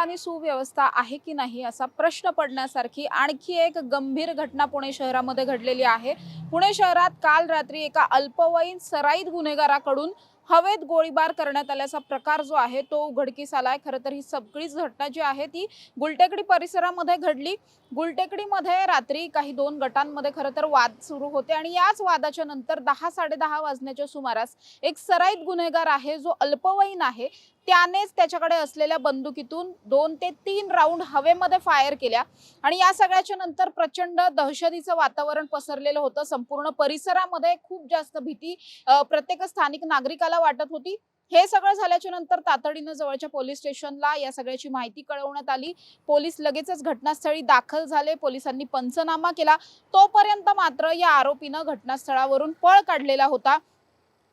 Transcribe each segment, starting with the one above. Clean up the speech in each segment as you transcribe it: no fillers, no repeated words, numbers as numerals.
आणि सुव्यवस्था आहे की नाही असा प्रश्न पडण्यासारखी आणखी एक गंभीर घटना पुणे शहरामध्ये घडलेली आहे। पुणे शहरात काल रात्री एका अल्पवयीन सराईत गुन्हेगाराकडून हवेत गोळीबार करण्यात आल्याचा प्रकार जो आहे तो उघडकीस आलाय। खरं तर ही सगळीच घटना जी आहे ती गुलटेकडी परिसरामध्ये घडली। गुलटेकडीमध्ये रात्री काही दोन गटांमध्ये खरं तर वाद सुरू होते आणि याच वादाच्या नंतर 10-10:30 वाजण्याच्या सुमारास एक सराईत गुन्हेगार आहे जो अल्पवयीन आहे त्यानेच त्याच्याकडे असलेल्या बंदुकीतून 2 ते 3 राऊंड हवेमध्ये फायर केल्या आणि या सगळ्याच्या नंतर प्रचंड दहशतीचं वातावरण पसरलेलं होतं। संपूर्ण परिसरामध्ये खूप जास्त भीती प्रत्येक स्थानिक नागरिकाला वाटत होती। हे सगळं झाल्याच्या नंतर तातडीनं जवळच्या पोलीस स्टेशनला या सगळ्याची माहिती कळवण्यात आली। पोलीस लगेचच घटनास्थळी दाखल झाले। पोलिसांनी पंचनामा केला। तोपर्यंत मात्र या आरोपीनं घटनास्थळावरून पळ काढलेला होता।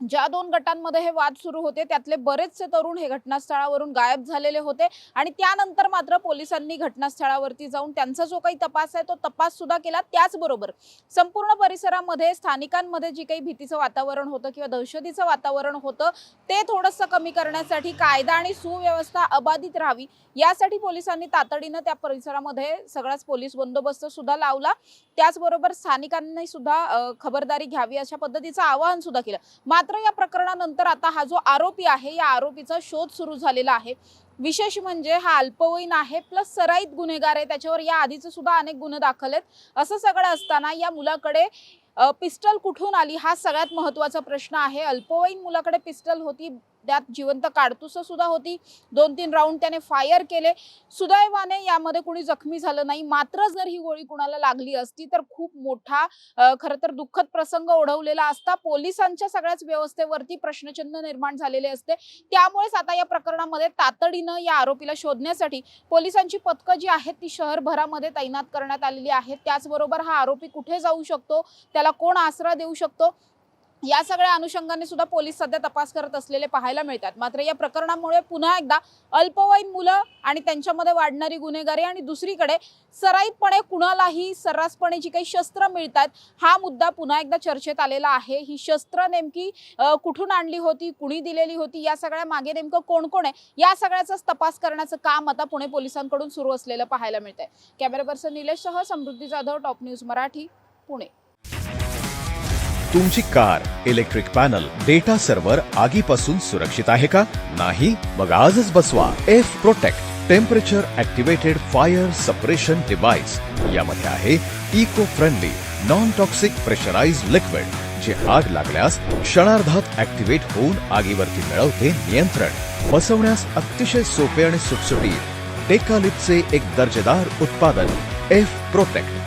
ज्या दोन गटांमध्ये हे वाद सुरू होते त्यातले बरेचसे तरुण हे घटनास्थळावरून गायब झालेले होते आणि त्यानंतर मात्र पोलिसांनी घटनास्थळावरती जाऊन त्यांचा जो काही तपास आहे तो तपास सुद्धा केला। त्याचबरोबर संपूर्ण परिसरामध्ये स्थानिकांमध्ये जी काही भीतीचं वातावरण होतं किंवा दहशतीचं वातावरण होतं ते थोडंसं कमी करण्यासाठी कायदा आणि सुव्यवस्था अबाधित राहावी यासाठी पोलिसांनी तातडीनं त्या परिसरामध्ये सगळाच पोलीस बंदोबस्त सुद्धा लावला। त्याचबरोबर स्थानिकांनी सुद्धा खबरदारी घ्यावी अशा पद्धतीचं आवाहन सुद्धा केलं। मात्र या प्रकरणानंतर आता हा जो आरोपी आहे या आरोपीचा शोध सुरू झालेला आहे। विशेष म्हणजे हा अल्पवयीन आहे प्लस सराईत गुन्हेगार आहे, त्याच्यावर या आधीचे सुद्धा अनेक गुन्हे दाखल आहेत। असं सगळं असताना या मुलाकडे पिस्टल कुठून आली हा सगळ्यात महत्त्वाचा प्रश्न आहे। अल्पवयीन मुलाकडे पिस्टल होती, त्यात जिवंत काडतुस सुद्धा होती। 2-3 राऊंड त्याने फायर केले। सुदैवाने यामध्ये कोणी जखमी झालं नाही। मात्र जर ही गोळी कुणाला लागली असती तर खूप मोठा खरं तर दुःखद प्रसंग ओढवलेला असता। पोलिसांच्या सगळ्याच व्यवस्थेवरती प्रश्नचिन्ह निर्माण झालेले असते। त्यामुळेच आता या प्रकरणामध्ये तातडीनं या आरोपीला शोधण्यासाठी पोलिसांची पथकं जी आहेत ती शहरभरामध्ये तैनात करण्यात आलेली आहेत। त्याचबरोबर हा आरोपी कुठे जाऊ शकतो, त्याला कोण आसरा देऊ शकतो या सगळ्या अनुषंगाने सुद्धा पोलीस सध्या तपास करत असलेले पाहायला मिळतात। मात्र या प्रकरणामुळे पुन्हा एकदा अल्पवयीन मुलं आणि त्यांच्यामध्ये वाढणारी गुन्हेगारी आणि दुसरीकडे सराईतपणे कुणालाही सर्रासपणे जी काही शस्त्र मिळतात हा मुद्दा पुन्हा एकदा चर्चेत आलेला आहे। ही शस्त्र नेमकी कुठून आणली होती, कुणी दिलेली होती, या सगळ्या मागे नेमकं कोण कोण आहे या सगळ्याचाच तपास करण्याचं काम आता पुणे पोलिसांकडून सुरू असलेलं पाहायला मिळतंय। कॅमेरा पर्सन निलेशसह समृद्धी जाधव, टॉप न्यूज मराठी, पुणे। तुमची car, electric panel, data server आगीपासून सुरक्षित आहे का? नाही? मग आजच बसवा F protect temperature activated fire suppression device. यामध्ये आहे eco friendly non toxic pressurised liquid जे आग लागल्यास क्षणार्धात ऍक्टिव्हेट होऊन आगीवरती मिळवते नियंत्रण। बसवण्यास अतिशय सोपे आणि सुटसुटीत टेकालिपचे एक दर्जेदार उत्पादन एफ प्रोटेक्ट।